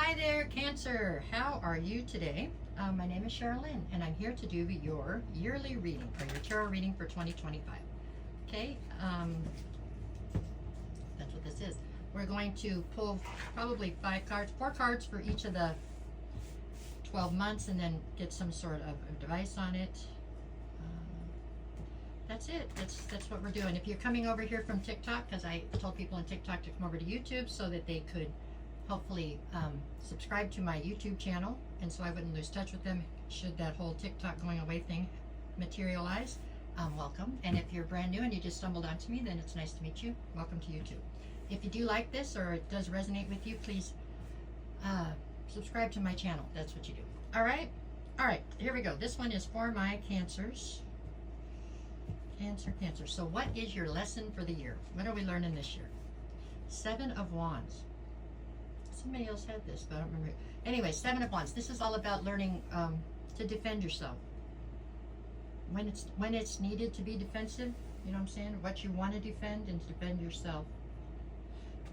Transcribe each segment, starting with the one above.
Hi there, Cancer. How are you today? My name is Sherilyn, and I'm here to do your yearly reading, or your tarot reading for 2025. Okay, that's what this is. We're going to pull probably 4 cards for each of the 12 months, and then get some sort of advice on it. That's it. That's what we're doing. If you're coming over here from TikTok, because I told people on TikTok to come over to YouTube so that they could hopefully subscribe to my YouTube channel, and so I wouldn't lose touch with them should that whole TikTok going away thing materialize. Welcome. And if you're brand new and you just stumbled onto me, then it's nice to meet you. Welcome to YouTube. If you do like this or it does resonate with you, please subscribe to my channel. That's what you do. All right, here we go. This one is for my Cancers. Cancer. So what is your lesson for the year? What are we learning this year? 7 of Wands. Somebody else had this, but I don't remember. Anyway, 7 of Wands. This is all about learning to defend yourself. When it's needed to be defensive, you know what I'm saying? What you want to defend and to defend yourself.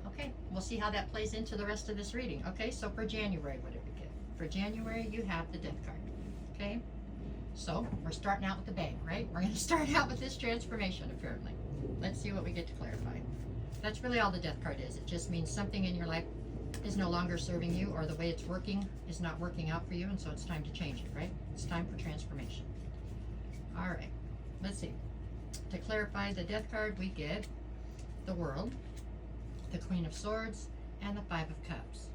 Okay, we'll see how that plays into the rest of this reading. Okay, so for January, what did we get? For January, you have the Death card. Okay, so we're starting out with a bang, right? We're going to start out with this transformation, apparently. Let's see what we get to clarify. That's really all the Death card is. It just means something in your life is no longer serving you, or the way it's working is not working out for you, and so it's time to change it, right? It's time for transformation. All right, let's see. To clarify the Death card, we get the World, the Queen of Swords, and the 5 of Cups.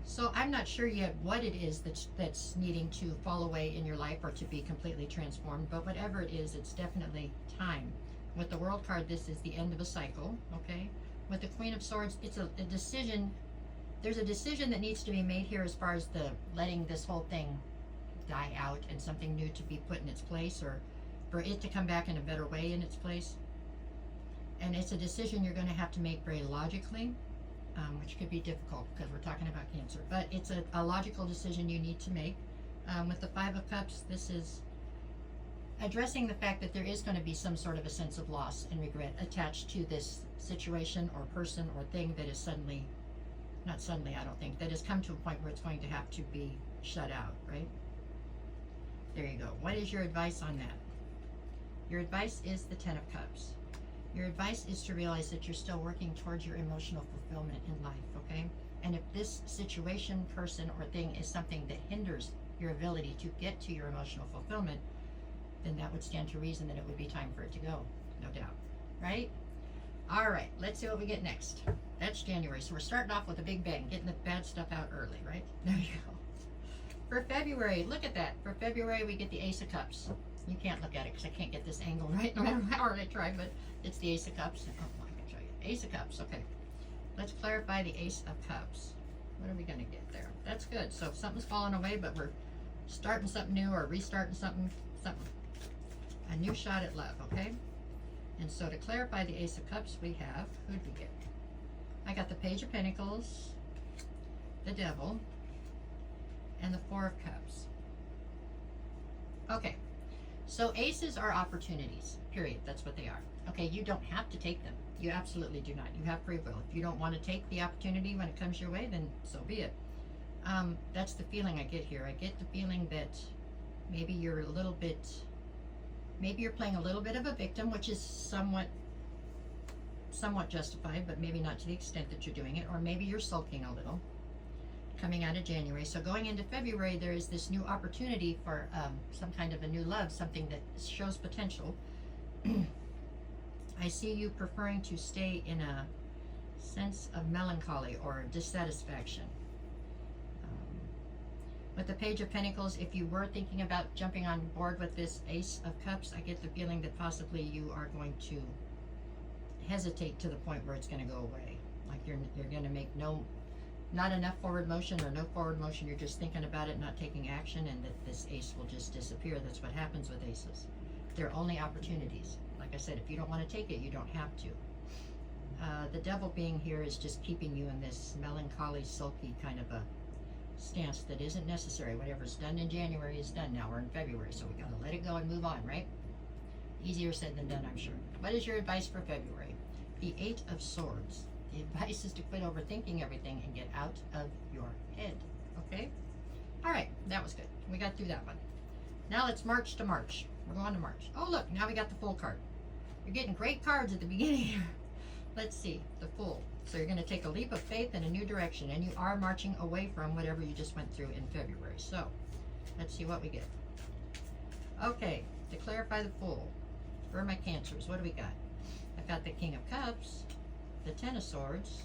So I'm not sure yet what it is that's needing to fall away in your life or to be completely transformed, but whatever it is, it's definitely time. With the World card, this is the end of a cycle, okay? With the Queen of Swords, it's a decision. There's a decision that needs to be made here as far as the letting this whole thing die out and something new to be put in its place, or for it to come back in a better way in its place. And it's a decision you're going to have to make very logically, which could be difficult because we're talking about Cancer. But it's a logical decision you need to make. With the 5 of Cups, this is addressing the fact that there is going to be some sort of a sense of loss and regret attached to this situation or person or thing that is not suddenly, I don't think, that has come to a point where it's going to have to be shut out, right? There you go. What is your advice on that? Your advice is the 10 of Cups. Your advice is to realize that you're still working towards your emotional fulfillment in life, okay? And if this situation, person, or thing is something that hinders your ability to get to your emotional fulfillment, then that would stand to reason that it would be time for it to go, no doubt, right? All right, let's see what we get next. That's January, so we're starting off with a big bang, getting the bad stuff out early, right? There you go. For February, look at that. For February, we get the Ace of Cups. You can't look at it because I can't get this angle right no matter how hard I try, but it's the Ace of Cups. Oh, I can show you. Ace of Cups, okay. Let's clarify the Ace of Cups. What are we going to get there? That's good. So if something's falling away, but we're starting something new or restarting something. A new shot at love, okay? And so to clarify the Ace of Cups, we have, who did we get? I got the Page of Pentacles, the Devil, and the 4 of Cups. Okay, so aces are opportunities, period. That's what they are. Okay, you don't have to take them. You absolutely do not. You have free will. If you don't want to take the opportunity when it comes your way, then so be it. That's the feeling I get here. I get the feeling that maybe you're a little bit, maybe you're playing a little bit of a victim, which is somewhat justified, but maybe not to the extent that you're doing it, or maybe you're sulking a little coming out of January. So going into February, there is this new opportunity for some kind of a new love, something that shows potential. I see you preferring to stay in a sense of melancholy or dissatisfaction. With the Page of Pentacles, if you were thinking about jumping on board with this Ace of Cups, I get the feeling that possibly you are going to hesitate to the point where it's going to go away. Like you're going to make not enough forward motion or no forward motion. You're just thinking about it, not taking action, and that this ace will just disappear. That's what happens with aces. They're only opportunities. Like I said, if you don't want to take it, you don't have to. The Devil being here is just keeping you in this melancholy, sulky kind of a stance that isn't necessary. Whatever's done in January is done now. We're in February, so we got to let it go and move on, right? Easier said than done, I'm sure. What is your advice for February? The 8 of Swords. The advice is to quit overthinking everything and get out of your that was good. We got through that one. Now let's march to March. We're going to March. Oh, look, now we got the Fool card. You're getting great cards at the beginning here. Let's see, the Fool. So you're going to take a leap of faith in a new direction, and you are marching away from whatever you just went through in February. So let's see what we get. Okay, to clarify the Fool, for my Cancers, what do we got? I've got the King of Cups, the Ten of Swords,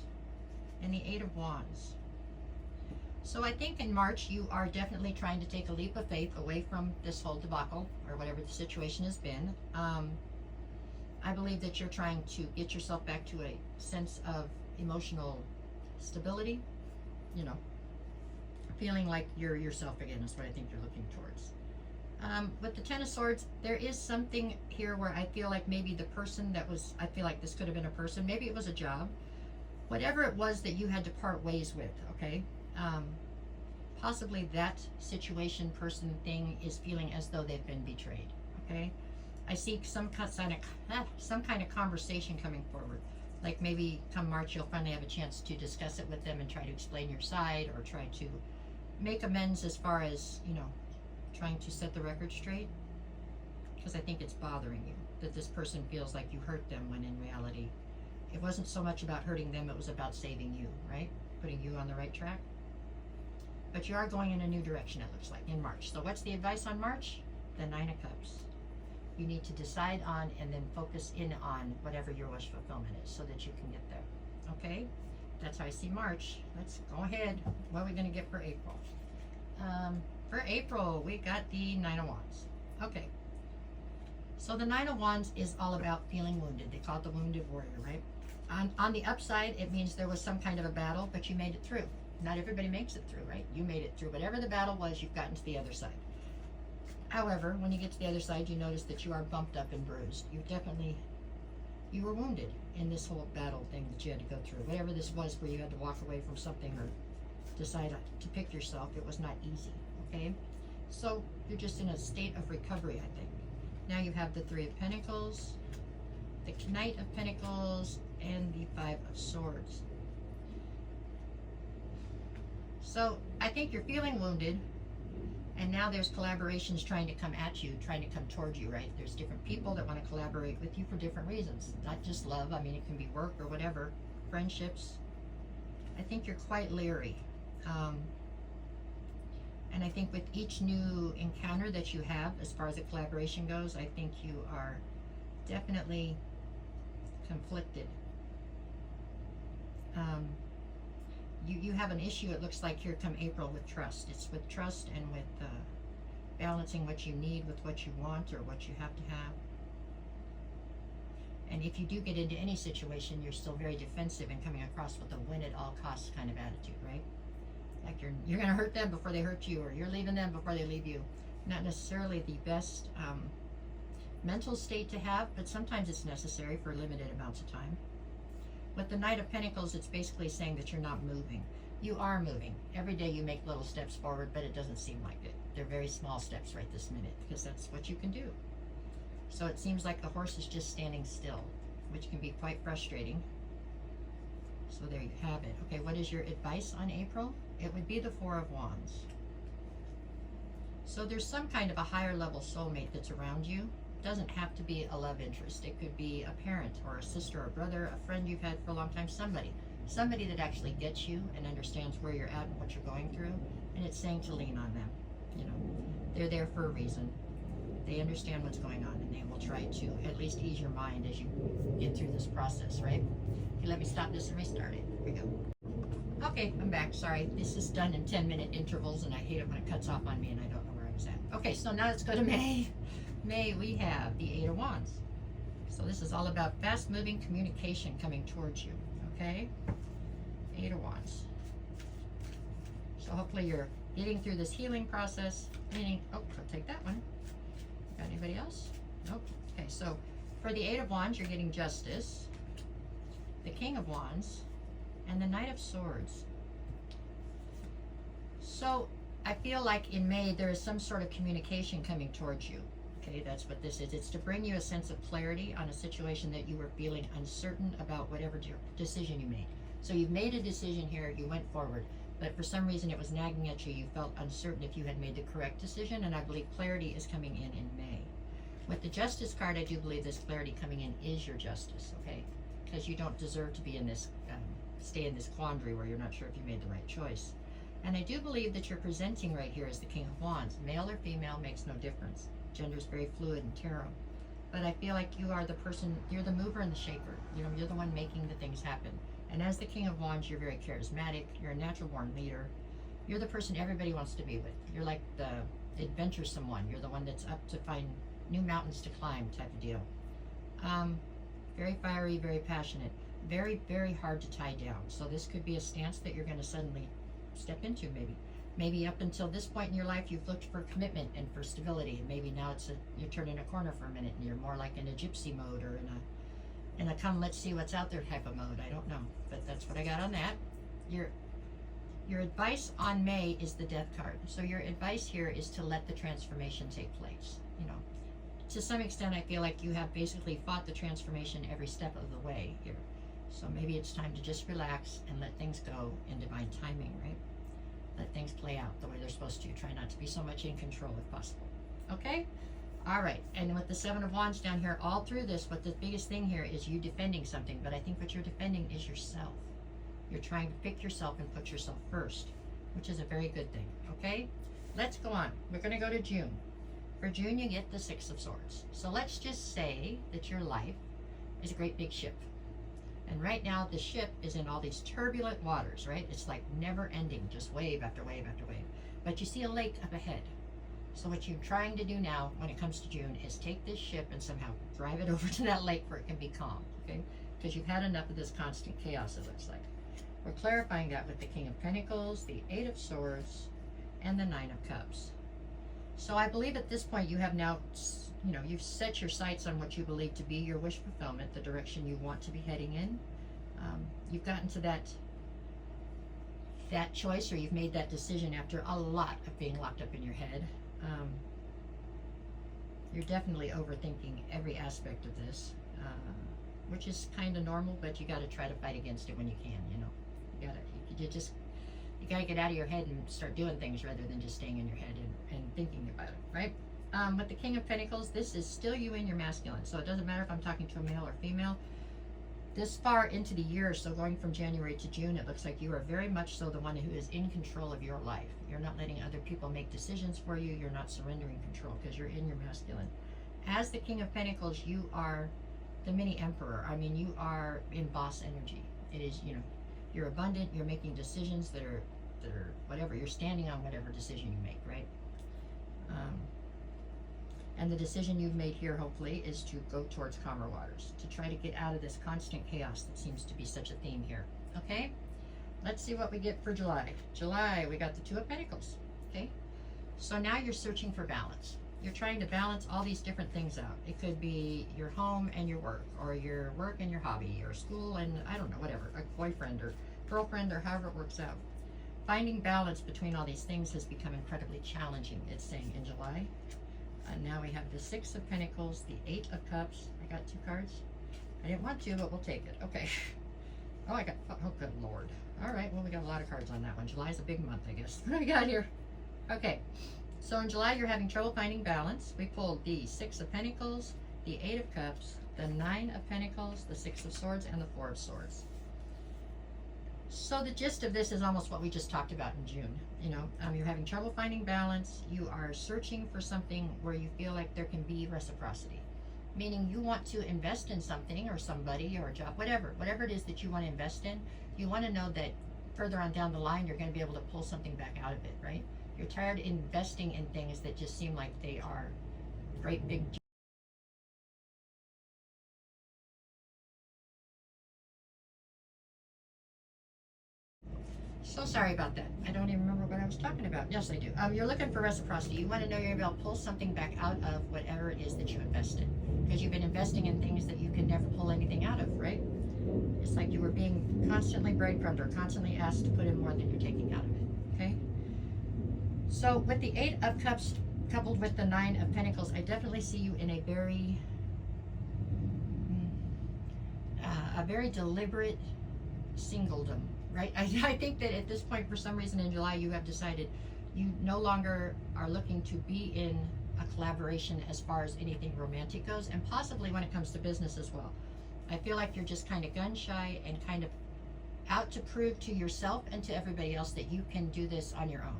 and the Eight of Wands. So I think in March you are definitely trying to take a leap of faith away from this whole debacle or whatever the situation has been. I believe that you're trying to get yourself back to a sense of emotional stability, you know, feeling like you're yourself again is what I think you're looking towards. With the Ten of Swords, there is something here where I feel like maybe the person that was, I feel like this could have been a person, maybe it was a job, whatever it was that you had to part ways with, okay? Possibly that situation, person, thing is feeling as though they've been betrayed, okay? I see some kind of conversation coming forward. Like maybe come March, you'll finally have a chance to discuss it with them and try to explain your side or try to make amends as far as, you know, trying to set the record straight. Because I think it's bothering you that this person feels like you hurt them when in reality, it wasn't so much about hurting them, it was about saving you, right? Putting you on the right track. But you are going in a new direction, it looks like, in March. So what's the advice on March? The Nine of Cups. You need to decide on and then focus in on whatever your wish fulfillment is so that you can get there. Okay? That's how I see March. Let's go ahead. What are we going to get for April? For April, we got the Nine of Wands. Okay. So the Nine of Wands is all about feeling wounded. They call it the wounded warrior, right? On the upside, it means there was some kind of a battle, but you made it through. Not everybody makes it through, right? You made it through. Whatever the battle was, you've gotten to the other side. However, when you get to the other side, you notice that you are bumped up and bruised. You were wounded in this whole battle thing that you had to go through. Whatever this was where you had to walk away from something or decide to pick yourself, it was not easy, okay? So you're just in a state of recovery, I think. Now you have the Three of Pentacles, the Knight of Pentacles, and the Five of Swords. So I think you're feeling wounded. And now there's collaborations trying to come at you, trying to come toward you, right? There's different people that want to collaborate with you for different reasons. Not just love. I mean, it can be work or whatever. Friendships. I think you're quite leery. And I think with each new encounter that you have, as far as the collaboration goes, I think you are definitely conflicted. You have an issue, it looks like, here come April with trust. It's with trust and with balancing what you need with what you want or what you have to have. And if you do get into any situation, you're still very defensive and coming across with a win at all costs kind of attitude, right? Like you're going to hurt them before they hurt you, or you're leaving them before they leave you. Not necessarily the best mental state to have, but sometimes it's necessary for limited amounts of time. With the Knight of Pentacles, it's basically saying that you're not moving. You are moving. Every day you make little steps forward, but it doesn't seem like it. They're very small steps right this minute, because that's what you can do. So it seems like the horse is just standing still, which can be quite frustrating. So there you have it. Okay, what is your advice on April? It would be the Four of Wands. So there's some kind of a higher level soulmate that's around you. Doesn't have to be a love interest. It could be a parent or a sister or a brother, a friend you've had for a long time, somebody that actually gets you and understands where you're at and what you're going through, and it's saying to lean on them. You know, they're there for a reason. They understand what's going on, and they will try to at least ease your mind as you get through this process, right? Okay, let me stop this and restart it. Here we go. Okay, I'm back. Sorry, this is done in 10-minute intervals, and I hate it when it cuts off on me and I don't know where I was at. Okay, so now let's go to May. May, we have the Eight of Wands. So this is all about fast-moving communication coming towards you, okay? Eight of Wands. So hopefully you're getting through this healing process, meaning, oh, I'll take that one. Got anybody else? Nope. Okay, so for the Eight of Wands, you're getting Justice, the King of Wands, and the Knight of Swords. So I feel like in May, there is some sort of communication coming towards you. Okay, that's what this is. It's to bring you a sense of clarity on a situation that you were feeling uncertain about, whatever decision you made. So you've made a decision here, you went forward, but for some reason it was nagging at you. You felt uncertain if you had made the correct decision, and I believe clarity is coming in May. With the Justice card, I do believe this clarity coming in is your justice, okay? Because you don't deserve to be in this, stay in this quandary where you're not sure if you made the right choice. And I do believe that you're presenting right here as the King of Wands. Male or female makes no difference. Gender is very fluid in tarot. But I feel like you are the person, you're the mover and the shaker. You know, you're the one making the things happen. And as the King of Wands, you're very charismatic. You're a natural born leader. You're the person everybody wants to be with. You're like the adventuresome one. You're the one that's up to find new mountains to climb type of deal. Very fiery, very passionate. Very, very hard to tie down. So this could be a stance that you're going to suddenly step into maybe. Maybe up until this point in your life, you've looked for commitment and for stability. And maybe now you're turning a corner for a minute and you're more like in a gypsy mode or in a come let's see what's out there type of mode. I don't know, but that's what I got on that. Your advice on May is the Death card. So your advice here is to let the transformation take place. You know, to some extent, I feel like you have basically fought the transformation every step of the way here. So maybe it's time to just relax and let things go in divine timing, right? Let things play out the way they're supposed to. Try not to be so much in control if possible. Okay? All right. And with the Seven of Wands down here, all through this, what the biggest thing here is you defending something. But I think what you're defending is yourself. You're trying to pick yourself and put yourself first, which is a very good thing. Okay? Let's go on. We're going to go to June. For June, you get the Six of Swords. So let's just say that your life is a great big ship. And right now, the ship is in all these turbulent waters, right? It's like never ending, just wave after wave after wave. But you see a lake up ahead. So what you're trying to do now, when it comes to June, is take this ship and somehow drive it over to that lake where it can be calm, okay? Because you've had enough of this constant chaos, it looks like. We're clarifying that with the King of Pentacles, the Eight of Swords, and the Nine of Cups. So I believe at this point you have now, you know, you've set your sights on what you believe to be your wish fulfillment, the direction you want to be heading in. You've gotten to that choice, or you've made that decision after a lot of being locked up in your head. You're definitely overthinking every aspect of this, which is kind of normal, but you got to try to fight against it when you can, you know. You got to get out of your head and start doing things rather than just staying in your head and thinking about it, right? With the King of Pentacles, this is still you in your masculine. So it doesn't matter if I'm talking to a male or female. This far into the year, so going from January to June, it looks like you are very much so the one who is in control of your life. You're not letting other people make decisions for you. You're not surrendering control because you're in your masculine. As the King of Pentacles, you are the mini emperor. I mean, you are in boss energy. It is, you know, you're abundant. You're making decisions that are whatever. You're standing on whatever decision you make, right? And the decision you've made here, hopefully, is to go towards calmer waters, to try to get out of this constant chaos that seems to be such a theme here. Okay? Let's see what we get for July. July, we got the Two of Pentacles. Okay? So now you're searching for balance. You're trying to balance all these different things out. It could be your home and your work, or your work and your hobby, or school and, I don't know, whatever, a boyfriend or girlfriend, or however it works out. Finding balance between all these things has become incredibly challenging, it's saying in July. And now we have the Six of Pentacles, the Eight of Cups. I got two cards. I didn't want to, but we'll take it. Okay. Oh, oh, good Lord. All right, well, we got a lot of cards on that one. July's a big month, I guess. What do we got here? Okay. So in July, you're having trouble finding balance. We pulled the Six of Pentacles, the Eight of Cups, the Nine of Pentacles, the Six of Swords, and the Four of Swords. So the gist of this is almost what we just talked about in June. You know, you're having trouble finding balance. You are searching for something where you feel like there can be reciprocity. Meaning you want to invest in something or somebody or a job, whatever it is that you want to invest in. You want to know that further on down the line, you're going to be able to pull something back out of it, right? You're tired of investing in things that just seem like they are great big. So sorry about that. I don't even remember what I was talking about. Yes, I do. You're looking for reciprocity. You want to know you're able to pull something back out of whatever it is that you invest in. Because you've been investing in things that you can never pull anything out of, right? It's like you were being constantly breadcrumbed or constantly asked to put in more than you're taking out of it, okay? So with the Eight of Cups coupled with the Nine of Pentacles, I definitely see you in a very deliberate singledom right? I think that at this point, for some reason in July, you have decided you no longer are looking to be in a collaboration as far as anything romantic goes, and possibly when it comes to business as well. I feel like you're just kind of gun shy and kind of out to prove to yourself and to everybody else that you can do this on your own.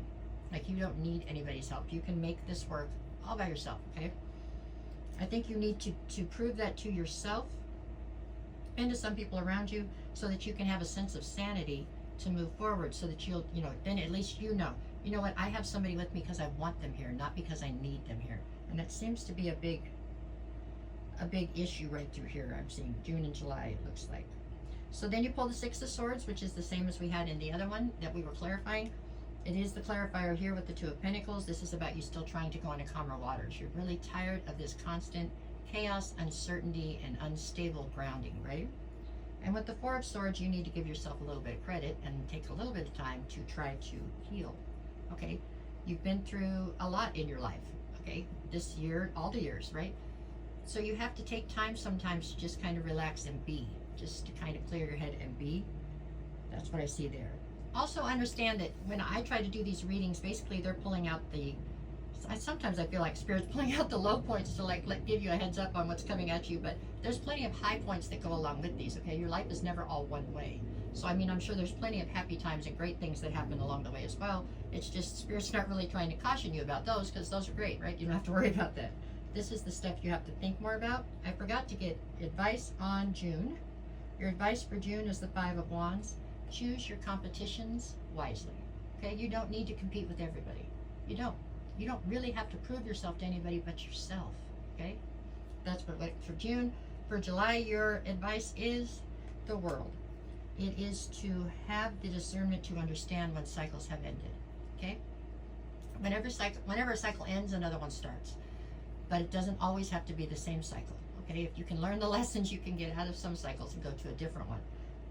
Like, you don't need anybody's help. You can make this work all by yourself, okay? I think you need to prove that to yourself and to some people around you, so that you can have a sense of sanity to move forward, so that you'll, then at least you know what, I have somebody with me because I want them here, not because I need them here. And that seems to be a big issue right through here. I'm seeing June and July, it looks like. So then you pull the Six of Swords, which is the same as we had in the other one that we were clarifying. It is the clarifier here with the Two of Pentacles. This is about you still trying to go into calmer waters. You're really tired of this constant chaos, uncertainty, and unstable grounding, right? And with the Four of Swords, you need to give yourself a little bit of credit and take a little bit of time to try to heal, okay? You've been through a lot in your life, okay? This year, all the years, right? So you have to take time sometimes to just kind of relax and be, just to kind of clear your head and be. That's what I see there. Also understand that when I try to do these readings, basically they're pulling out sometimes I feel like Spirit's pulling out the low points to give you a heads up on what's coming at you, but there's plenty of high points that go along with these, okay? Your life is never all one way. So, I mean, I'm sure there's plenty of happy times and great things that happen along the way as well. It's just Spirit's not really trying to caution you about those, because those are great, right? You don't have to worry about that. This is the stuff you have to think more about. I forgot to get advice on June. Your advice for June is the Five of Wands. Choose your competitions wisely, okay? You don't need to compete with everybody. You don't. You don't really have to prove yourself to anybody but yourself, okay? That's what for June. For July, your advice is the World. It is to have the discernment to understand when cycles have ended, okay? Whenever a cycle ends, another one starts. But it doesn't always have to be the same cycle, okay? If you can learn the lessons, you can get out of some cycles and go to a different one.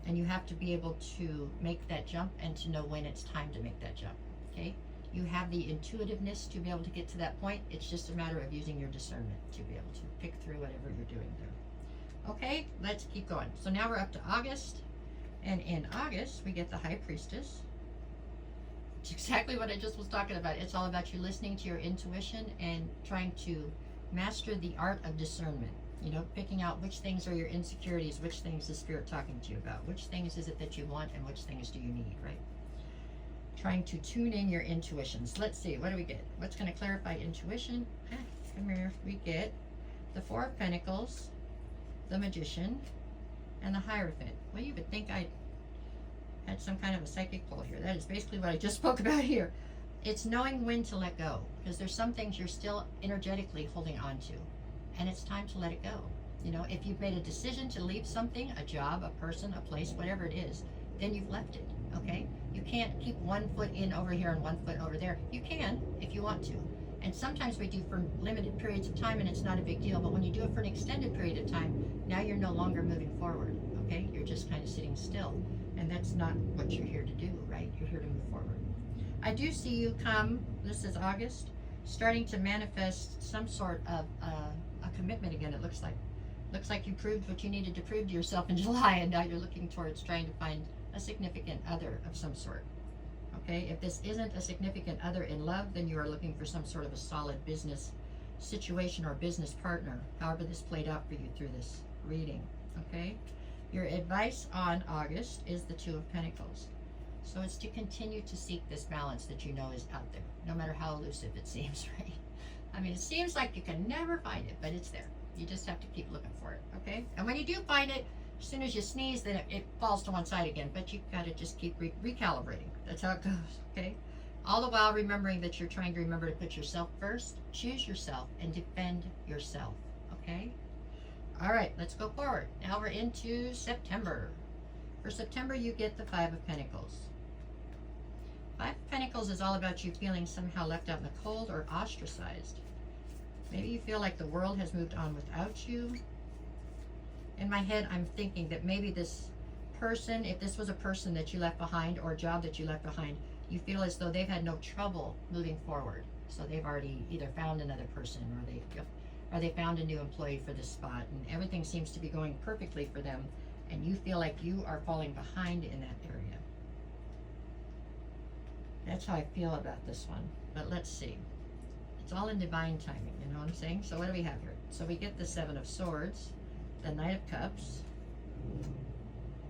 And you have to be able to make that jump and to know when it's time to make that jump, okay? You have the intuitiveness to be able to get to that point. It's just a matter of using your discernment to be able to pick through whatever you're doing there. Okay, let's keep going. So now we're up to August. And in August, we get the High Priestess. It's exactly what I just was talking about. It's all about you listening to your intuition and trying to master the art of discernment. Picking out which things are your insecurities, which things is Spirit talking to you about, which things is it that you want, and which things do you need, right? Trying to tune in your intuitions. Let's see, what do we get? What's going to clarify intuition? Come here. We get the Four of Pentacles, the Magician, and the Hierophant. Well, you would think I had some kind of a psychic pull here. That is basically what I just spoke about here. It's knowing when to let go, because there's some things you're still energetically holding on to, and it's time to let it go. If you've made a decision to leave something, a job, a person, a place, whatever it is, then you've left it, okay? You can't keep one foot in over here and one foot over there. You can if you want to. And sometimes we do for limited periods of time and it's not a big deal, but when you do it for an extended period of time, now you're no longer moving forward, okay? You're just kind of sitting still. And that's not what you're here to do, right? You're here to move forward. I do see you this is August, starting to manifest some sort of a commitment again, it looks like. Looks like you proved what you needed to prove to yourself in July, and now you're looking towards trying to find a significant other of some sort. Okay, if this isn't a significant other in love, then you are looking for some sort of a solid business situation or business partner, however this played out for you through this reading. Okay, your advice on August is the Two of Pentacles. So it's to continue to seek this balance that you know is out there, no matter how elusive it seems, right? I mean, it seems like you can never find it, but it's there. You just have to keep looking for it, okay? And when you do find it, as soon as you sneeze, then it falls to one side again, but you've got to just keep recalibrating. That's how it goes, okay? All the while remembering that you're trying to remember to put yourself first, choose yourself, and defend yourself, okay? All right, let's go forward. Now we're into September. For September, you get the Five of Pentacles. Five of Pentacles is all about you feeling somehow left out in the cold or ostracized. Maybe you feel like the world has moved on without you. In my head, I'm thinking that maybe this person, if this was a person that you left behind or a job that you left behind, you feel as though they've had no trouble moving forward. So they've already either found another person or they found a new employee for this spot, and everything seems to be going perfectly for them, and you feel like you are falling behind in that area. That's how I feel about this one. But let's see. It's all in divine timing, you know what I'm saying? So what do we have here? So we get the Seven of Swords, the Knight of Cups,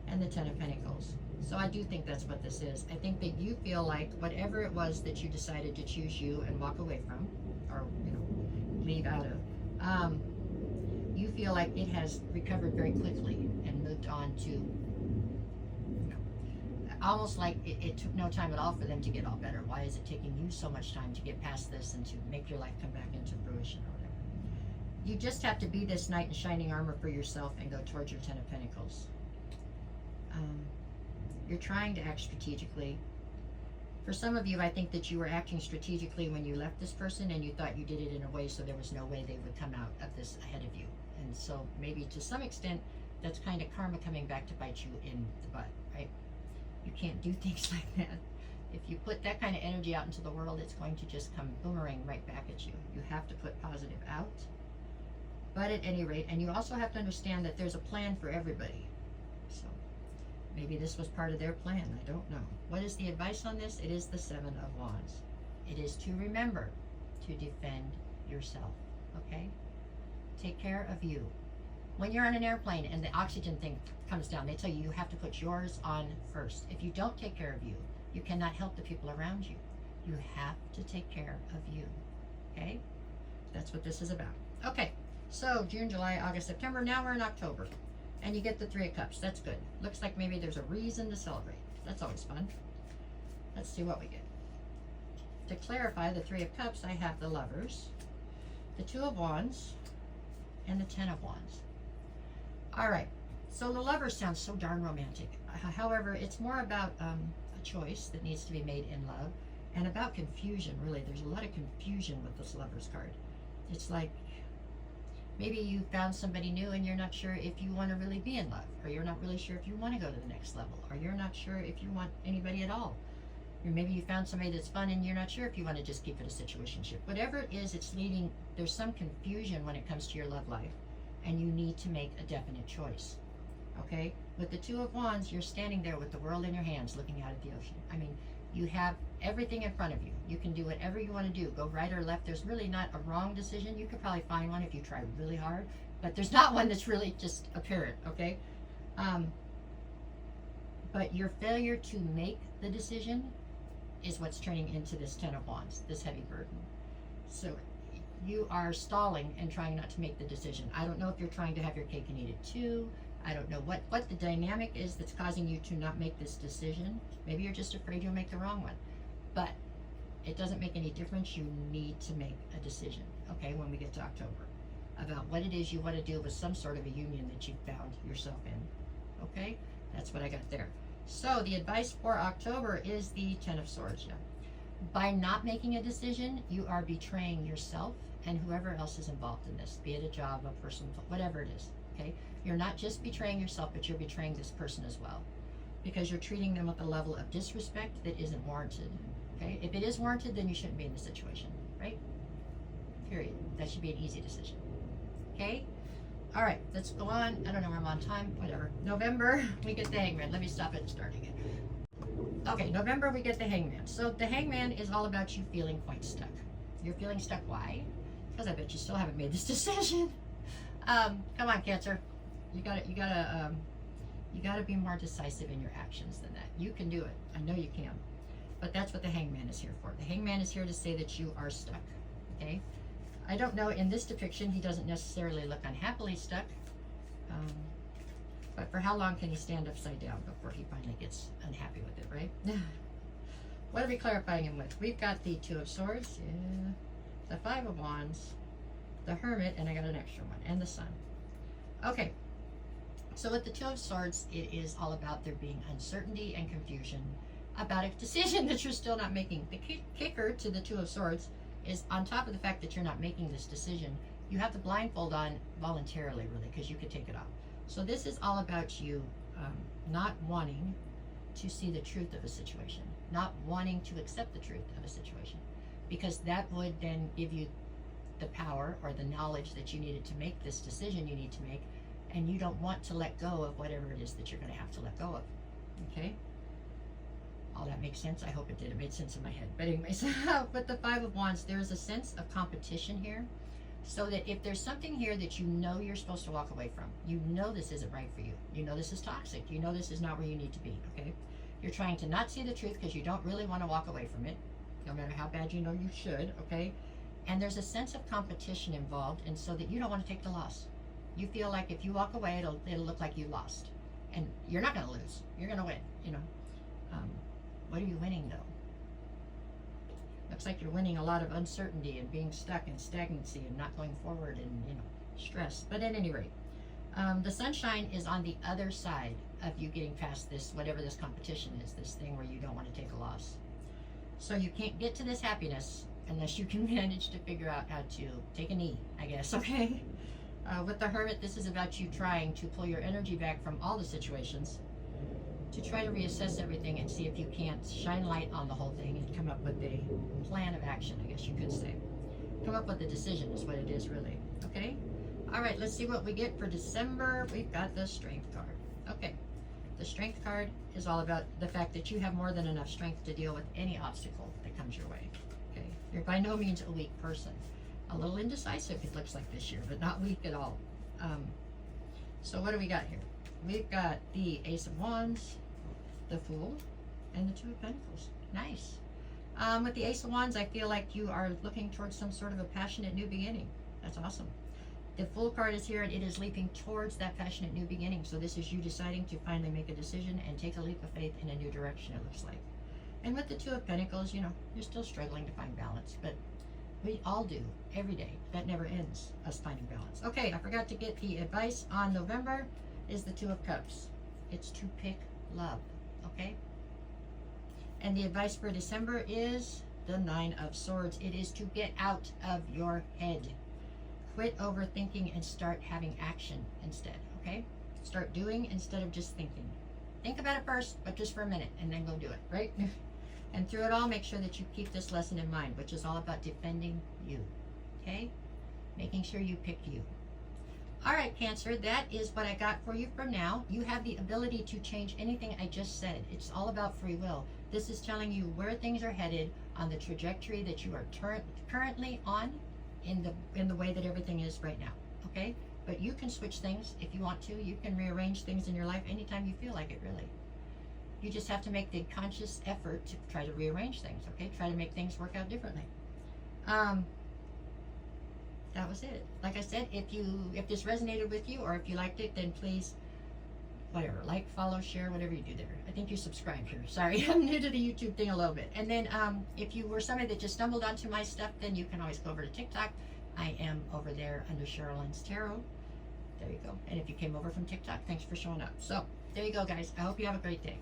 and the Ten of Pentacles. So I do think that's what this is. I think that you feel like whatever it was that you decided to choose you and walk away from, or, you know, leave out of, you feel like it has recovered very quickly and moved on to, you know, almost like it took no time at all for them to get all better. Why is it taking you so much time to get past this and to make your life come back into fruition or whatever? You just have to be this knight in shining armor for yourself and go towards your Ten of Pentacles. You're trying to act strategically. For some of you, I think that you were acting strategically when you left this person and you thought you did it in a way so there was no way they would come out of this ahead of you. And so maybe to some extent, that's kind of karma coming back to bite you in the butt, right? You can't do things like that. If you put that kind of energy out into the world, it's going to just come boomerang right back at you. You have to put positive out. But at any rate, and you also have to understand that there's a plan for everybody. So maybe this was part of their plan. I don't know. What is the advice on this? It is the Seven of Wands. It is to remember to defend yourself, okay? Take care of you. When you're on an airplane and the oxygen thing comes down, they tell you you have to put yours on first. If you don't take care of you, you cannot help the people around you. You have to take care of you, okay? That's what this is about. Okay, so June, July, August, September. Now we're in October. And you get the Three of Cups. That's good. Looks like maybe there's a reason to celebrate. That's always fun. Let's see what we get. To clarify the Three of Cups, I have the Lovers, the Two of Wands, and the Ten of Wands. All right. So the Lovers sounds so darn romantic. However, it's more about a choice that needs to be made in love and about confusion, really. There's a lot of confusion with this Lovers card. It's like, maybe you found somebody new and you're not sure if you want to really be in love, or you're not really sure if you want to go to the next level, or you're not sure if you want anybody at all. Or maybe you found somebody that's fun and you're not sure if you want to just keep it a situationship. Whatever it is, it's leading, there's some confusion when it comes to your love life, and you need to make a definite choice, okay? With the Two of Wands, you're standing there with the world in your hands looking out at the ocean. I mean, you have everything in front of you. You can do whatever you want to do. Go right or left. There's really not a wrong decision. You could probably find one if you try really hard, but there's not one that's really just apparent, okay? But your failure to make the decision is what's turning into this Ten of Wands, this heavy burden. So you are stalling and trying not to make the decision. I don't know if you're trying to have your cake and eat it too. I don't know what the dynamic is that's causing you to not make this decision. Maybe you're just afraid you'll make the wrong one. But it doesn't make any difference. You need to make a decision, okay, when we get to October, about what it is you want to do with some sort of a union that you've found yourself in, okay? That's what I got there. So the advice for October is the Ten of Swords. Yeah. By not making a decision, you are betraying yourself and whoever else is involved in this, be it a job, a person, whatever it is, okay? You're not just betraying yourself, but you're betraying this person as well, because you're treating them with a level of disrespect that isn't warranted, okay? If it is warranted, then you shouldn't be in the situation, right? Period. That should be an easy decision, okay? All right, let's go on. I don't know where I'm on time, whatever. November, we get the Hangman. Let me stop it and start again. Okay, November, we get the Hangman. So the Hangman is all about you feeling quite stuck. You're feeling stuck, why? Because I bet you still haven't made this decision. Come on, Cancer. You gotta be more decisive in your actions than that. You can do it. I know you can. But that's what the Hangman is here for. The Hangman is here to say that you are stuck, okay? I don't know, in this depiction, he doesn't necessarily look unhappily stuck. But for how long can he stand upside down before he finally gets unhappy with it, right? What are we clarifying him with? We've got the Two of Swords, yeah, the Five of Wands, the Hermit, and I got an extra one, and the Sun. Okay, so with the Two of Swords, it is all about there being uncertainty and confusion about a decision that you're still not making. The kicker to the Two of Swords is, on top of the fact that you're not making this decision, you have the blindfold on voluntarily, really, because you could take it off. So this is all about you not wanting to see the truth of a situation, not wanting to accept the truth of a situation, because that would then give you the power or the knowledge that you needed to make this decision you need to make, and you don't want to let go of whatever it is that you're going to have to let go of, okay? All that makes sense? I hope it did. It made sense in my head. But anyways, with the Five of Wands, there's a sense of competition here. So that if there's something here that you know you're supposed to walk away from, you know this isn't right for you. You know this is toxic. You know this is not where you need to be, okay? You're trying to not see the truth because you don't really want to walk away from it, no matter how bad you know you should, okay? And there's a sense of competition involved, and so that you don't want to take the loss. You feel like if you walk away, it'll look like you lost. And you're not going to lose. You're going to win, you know. What are you winning, though? Looks like you're winning a lot of uncertainty and being stuck in stagnancy and not going forward and, you know, stress. But at any rate, the sunshine is on the other side of you getting past this, whatever this competition is, this thing where you don't want to take a loss. So you can't get to this happiness unless you can manage to figure out how to take a knee, I guess, okay? With the Hermit, this is about you trying to pull your energy back from all the situations to try to reassess everything and see if you can't shine light on the whole thing and come up with a plan of action, I guess you could say. Come up with a decision is what it is, really. Okay? All right, let's see what we get for December. We've got the Strength card. Okay. The Strength card is all about the fact that you have more than enough strength to deal with any obstacle that comes your way. Okay? You're by no means a weak person. A little indecisive, it looks like this year, but not weak at all. So what do we got here? We've got the Ace of Wands, the Fool, and the Two of Pentacles. Nice. With the Ace of Wands, I feel like you are looking towards some sort of a passionate new beginning. That's awesome. The Fool card is here, and it is leaping towards that passionate new beginning. So this is you deciding to finally make a decision and take a leap of faith in a new direction, it looks like. And with the Two of Pentacles, you know, you're still struggling to find balance, but we all do, every day. That never ends, us finding balance. Okay, I forgot to get the advice on November is the Two of Cups. It's to pick love, okay? And the advice for December is the Nine of Swords. It is to get out of your head. Quit overthinking and start having action instead, okay? Start doing instead of just thinking. Think about it first, but just for a minute, and then go do it, right? And through it all, make sure that you keep this lesson in mind, which is all about defending you, okay? Making sure you pick you. All right, Cancer, that is what I got for you for now. You have the ability to change anything I just said. It's all about free will. This is telling you where things are headed on the trajectory that you are currently on in the way that everything is right now, okay? But you can switch things if you want to. You can rearrange things in your life anytime you feel like it, really. You just have to make the conscious effort to try to rearrange things, okay? Try to make things work out differently. That was it. Like I said, if this resonated with you or if you liked it, then please, whatever, like, follow, share, whatever you do there. I think you subscribed here. Sorry, I'm new to the YouTube thing a little bit. And then if you were somebody that just stumbled onto my stuff, then you can always go over to TikTok. I am over there under Cherylyn's Tarot. There you go. And if you came over from TikTok, thanks for showing up. So there you go, guys. I hope you have a great day.